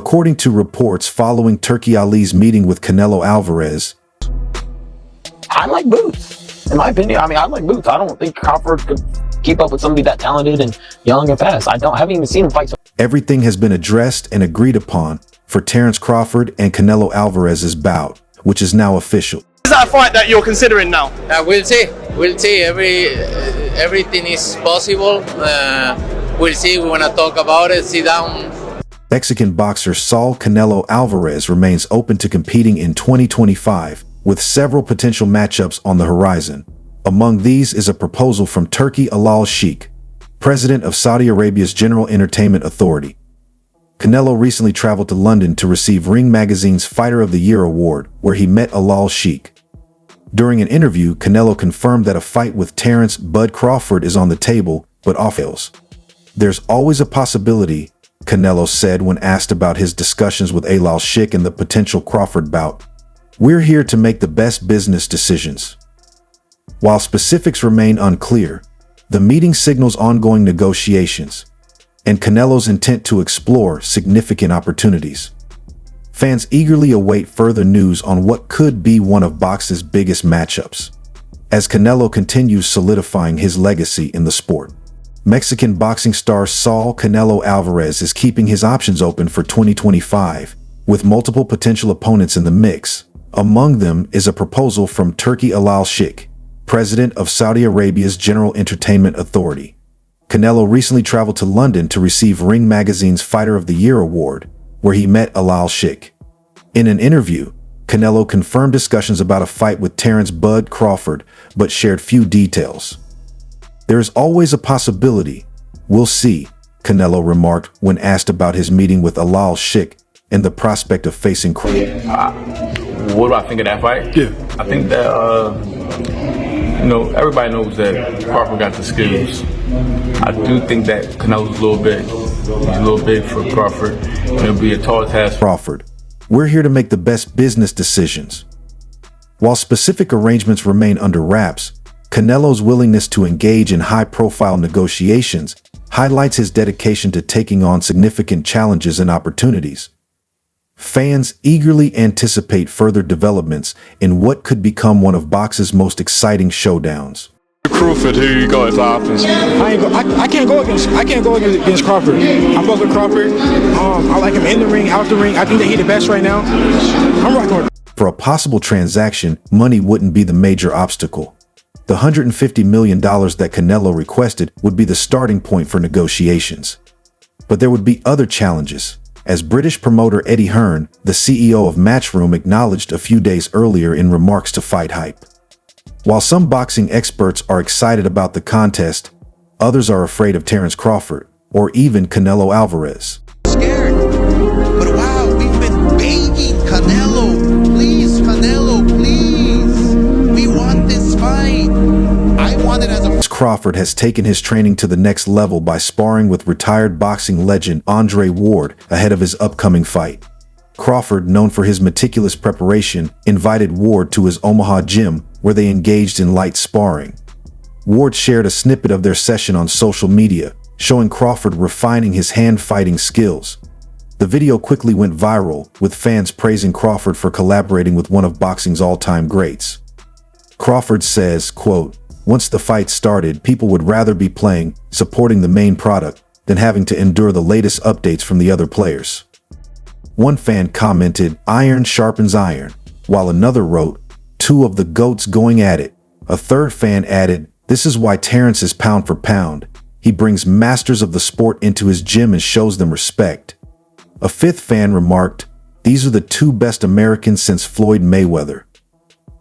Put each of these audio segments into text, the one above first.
According to reports following Turki Ali's meeting with Canelo Alvarez, I like Boots. In my opinion, I like Boots. I don't think Crawford could keep up with somebody that talented and young and fast. Haven't even seen him fight. Everything has been addressed and agreed upon for Terence Crawford and Canelo Alvarez's bout, which is now official. Is that a fight that you're considering now? We'll see. We'll see. Everything is possible. We'll see. We want to talk about it. Sit down. Mexican boxer Saul Canelo Alvarez remains open to competing in 2025, with several potential matchups on the horizon. Among these is a proposal from Turki Al-Sheikh, president of Saudi Arabia's General Entertainment Authority. Canelo recently traveled to London to receive Ring Magazine's Fighter of the Year award, where he met Al-Sheikh. During an interview, Canelo confirmed that a fight with Terence "Bud" Crawford is on the table, but fails. "There's always a possibility," Canelo said when asked about his discussions with Al-Sheikh and the potential Crawford bout. "We're here to make the best business decisions." While specifics remain unclear, the meeting signals ongoing negotiations and Canelo's intent to explore significant opportunities. Fans eagerly await further news on what could be one of boxing's biggest matchups, as Canelo continues solidifying his legacy in the sport. Mexican boxing star Saul Canelo Alvarez is keeping his options open for 2025, with multiple potential opponents in the mix. Among them is a proposal from Turki Al-Sheikh, president of Saudi Arabia's General Entertainment Authority. Canelo recently traveled to London to receive Ring Magazine's Fighter of the Year award, where he met Al-Sheikh. In an interview, Canelo confirmed discussions about a fight with Terence "Bud" Crawford, but shared few details. "There is always a possibility. We'll see," Canelo remarked when asked about his meeting with Al-Sheikh and the prospect of facing Crawford. What do I think of that fight? Yeah. I think that, everybody knows that Crawford got the skills. I do think that Canelo's a little big for Crawford. It'll be a tall task. Crawford, "We're here to make the best business decisions." While specific arrangements remain under wraps, Canelo's willingness to engage in high-profile negotiations highlights his dedication to taking on significant challenges and opportunities. Fans eagerly anticipate further developments in what could become one of boxing's most exciting showdowns. Crawford, who you got if that happens? I can't go against Crawford. I fuck with Crawford. I like him in the ring, out the ring. I think that he's the best right now. I'm rocking with. For a possible transaction, money wouldn't be the major obstacle. The $150 million that Canelo requested would be the starting point for negotiations. But there would be other challenges, as British promoter Eddie Hearn, the CEO of Matchroom, acknowledged a few days earlier in remarks to Fight Hype. While some boxing experts are excited about the contest, others are afraid of Terence Crawford, or even Canelo Alvarez. Scared, but wow, we've been begging Canelo, please, we want this fight. I want it as a... Crawford has taken his training to the next level by sparring with retired boxing legend Andre Ward ahead of his upcoming fight. Crawford, known for his meticulous preparation, invited Ward to his Omaha gym, where they engaged in light sparring. Ward shared a snippet of their session on social media, showing Crawford refining his hand-fighting skills. The video quickly went viral, with fans praising Crawford for collaborating with one of boxing's all-time greats. Crawford says, quote, "Once the fight started, people would rather be playing, supporting the main product, than having to endure the latest updates from the other players." One fan commented, "Iron sharpens iron," while another wrote, "Two of the GOATs going at it." A third fan added, "This is why Terence is pound for pound. He brings masters of the sport into his gym and shows them respect." A fifth fan remarked, "These are the two best Americans since Floyd Mayweather."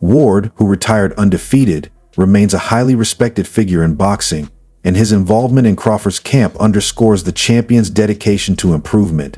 Ward, who retired undefeated, remains a highly respected figure in boxing, and his involvement in Crawford's camp underscores the champion's dedication to improvement.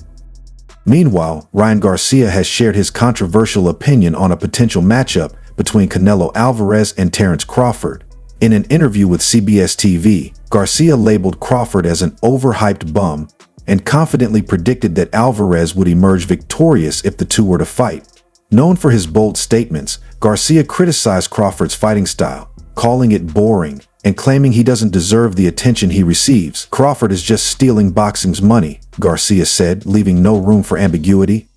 Meanwhile, Ryan Garcia has shared his controversial opinion on a potential matchup between Canelo Alvarez and Terence Crawford. In an interview with CBS TV, Garcia labeled Crawford as an overhyped bum and confidently predicted that Alvarez would emerge victorious if the two were to fight. Known for his bold statements, Garcia criticized Crawford's fighting style, calling it boring and claiming he doesn't deserve the attention he receives. Crawford is just stealing boxing's money, Garcia said, leaving no room for ambiguity.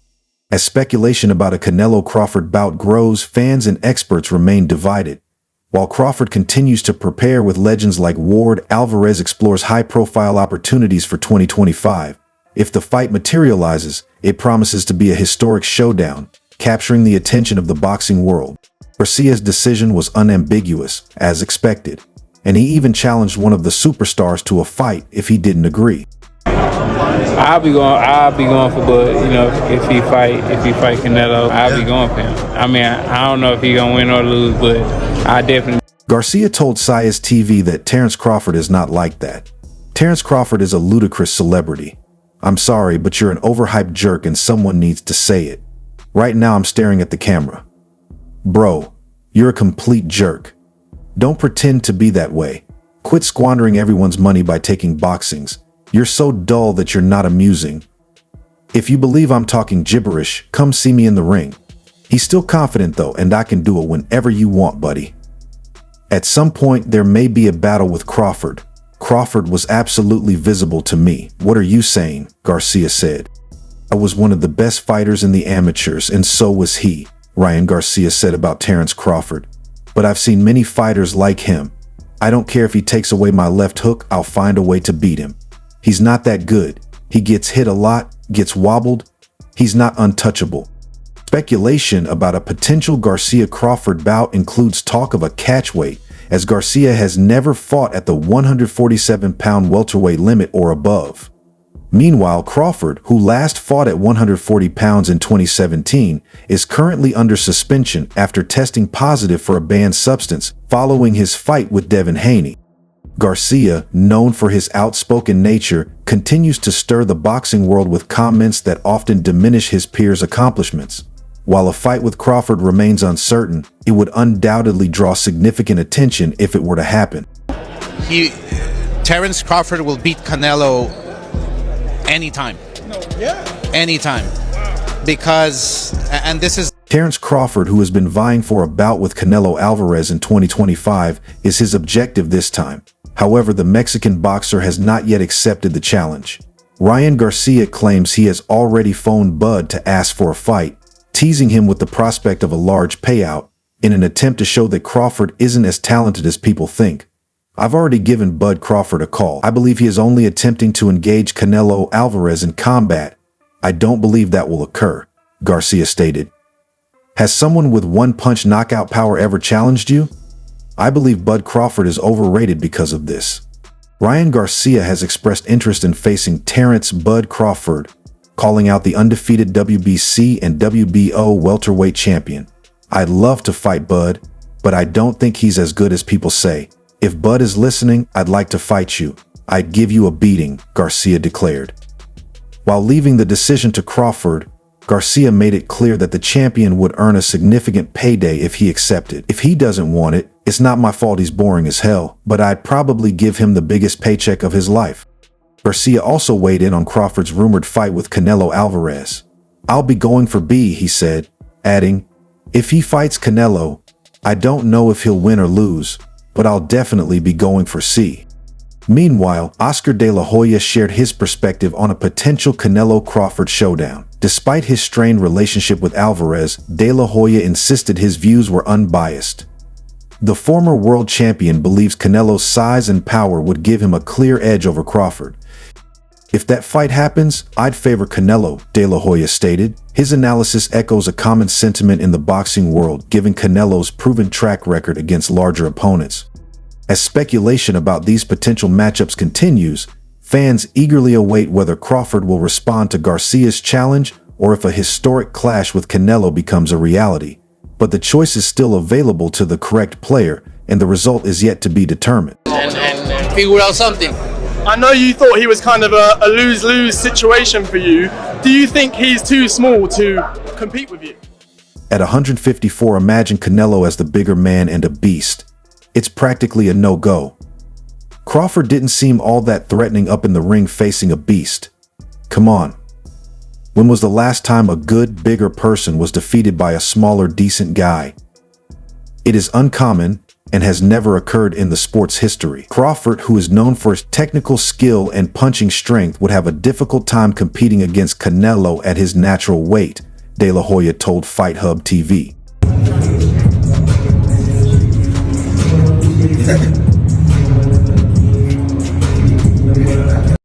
As speculation about a Canelo-Crawford bout grows, fans and experts remain divided. While Crawford continues to prepare with legends like Ward, Alvarez explores high-profile opportunities for 2025. If the fight materializes, it promises to be a historic showdown, capturing the attention of the boxing world. Garcia's decision was unambiguous, as expected, and he even challenged one of the superstars to a fight if he didn't agree. I'll be going for Bud. You know, if he fight Canelo, I'll be going for him. I mean, I don't know if he gonna win or lose, but I definitely. Garcia told Science TV that Terence Crawford is not like that. Terence Crawford is a ludicrous celebrity. I'm sorry, but you're an overhyped jerk and someone needs to say it. Right now I'm staring at the camera. Bro, you're a complete jerk. Don't pretend to be that way. Quit squandering everyone's money by taking boxings. You're so dull that you're not amusing. If you believe I'm talking gibberish, come see me in the ring. He's still confident though, and I can do it whenever you want, buddy. At some point, there may be a battle with Crawford. Crawford was absolutely visible to me. What are you saying? Garcia said. I was one of the best fighters in the amateurs, and so was he, Ryan Garcia said about Terence Crawford. But I've seen many fighters like him. I don't care if he takes away my left hook, I'll find a way to beat him. He's not that good. He gets hit a lot, gets wobbled. He's not untouchable. Speculation about a potential Garcia-Crawford bout includes talk of a catchweight, as Garcia has never fought at the 147-pound welterweight limit or above. Meanwhile, Crawford, who last fought at 140 pounds in 2017, is currently under suspension after testing positive for a banned substance following his fight with Devin Haney. Garcia, known for his outspoken nature, continues to stir the boxing world with comments that often diminish his peers' accomplishments. While a fight with Crawford remains uncertain, it would undoubtedly draw significant attention if it were to happen. Terence Crawford will beat Canelo anytime. Anytime. Because, and this is... Terence Crawford, who has been vying for a bout with Canelo Alvarez in 2025, is his objective this time. However, the Mexican boxer has not yet accepted the challenge. Ryan Garcia claims he has already phoned Bud to ask for a fight, teasing him with the prospect of a large payout in an attempt to show that Crawford isn't as talented as people think. I've already given Bud Crawford a call. I believe he is only attempting to engage Canelo Alvarez in combat. I don't believe that will occur, Garcia stated. Has someone with one-punch knockout power ever challenged you? I believe Bud Crawford is overrated because of this. Ryan Garcia has expressed interest in facing Terence "Bud" Crawford, calling out the undefeated WBC and WBO welterweight champion. I'd love to fight Bud, but I don't think he's as good as people say. If Bud is listening, I'd like to fight you. I'd give you a beating, Garcia declared. While leaving the decision to Crawford, Garcia made it clear that the champion would earn a significant payday if he accepted. If he doesn't want it, it's not my fault he's boring as hell, but I'd probably give him the biggest paycheck of his life. Garcia also weighed in on Crawford's rumored fight with Canelo Alvarez. I'll be going for B, he said, adding, if he fights Canelo, I don't know if he'll win or lose, but I'll definitely be going for C. Meanwhile, Oscar De La Hoya shared his perspective on a potential Canelo-Crawford showdown. Despite his strained relationship with Alvarez, De La Hoya insisted his views were unbiased. The former world champion believes Canelo's size and power would give him a clear edge over Crawford. If that fight happens, I'd favor Canelo, De La Hoya stated. His analysis echoes a common sentiment in the boxing world, given Canelo's proven track record against larger opponents. As speculation about these potential matchups continues, fans eagerly await whether Crawford will respond to Garcia's challenge or if a historic clash with Canelo becomes a reality. But the choice is still available to the correct player, and the result is yet to be determined. And figure out something. I know you thought he was kind of a lose-lose situation for you. Do you think he's too small to compete with you? At 154, imagine Canelo as the bigger man and a beast. It's practically a no-go. Crawford didn't seem all that threatening up in the ring facing a beast. Come on. When was the last time a good, bigger person was defeated by a smaller, decent guy? It is uncommon, and has never occurred in the sport's history. Crawford, who is known for his technical skill and punching strength, would have a difficult time competing against Canelo at his natural weight, De La Hoya told Fight Hub TV.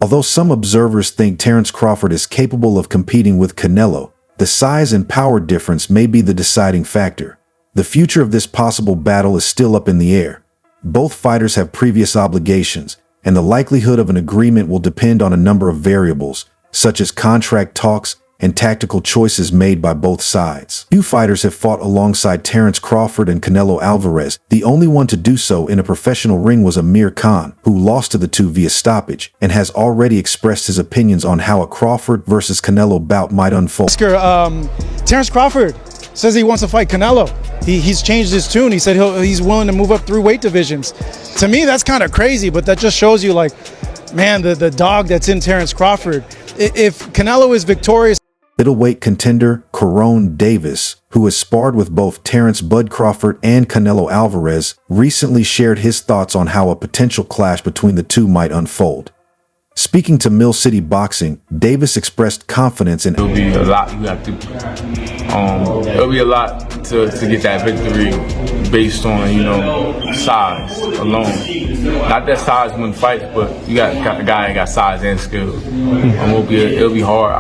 Although some observers think Terence Crawford is capable of competing with Canelo, the size and power difference may be the deciding factor. The future of this possible battle is still up in the air. Both fighters have previous obligations, and the likelihood of an agreement will depend on a number of variables, such as contract talks and tactical choices made by both sides. Few fighters have fought alongside Terence Crawford and Canelo Alvarez. The only one to do so in a professional ring was Amir Khan, who lost to the two via stoppage, and has already expressed his opinions on how a Crawford versus Canelo bout might unfold. Terence Crawford says he wants to fight Canelo. He's changed his tune. He said he's willing to move up through weight divisions. To me, that's kind of crazy, but that just shows you, like, man, the dog that's in Terence Crawford. If Canelo is victorious. Middleweight contender Corone Davis, who has sparred with both Terence Bud Crawford and Canelo Alvarez, recently shared his thoughts on how a potential clash between the two might unfold. Speaking to Mill City Boxing, Davis expressed confidence in it'll be a lot you have to it'll be a lot to get that victory based on, you know, size alone. Not that size win fights, but you got a guy that got size and skill. It'll be hard.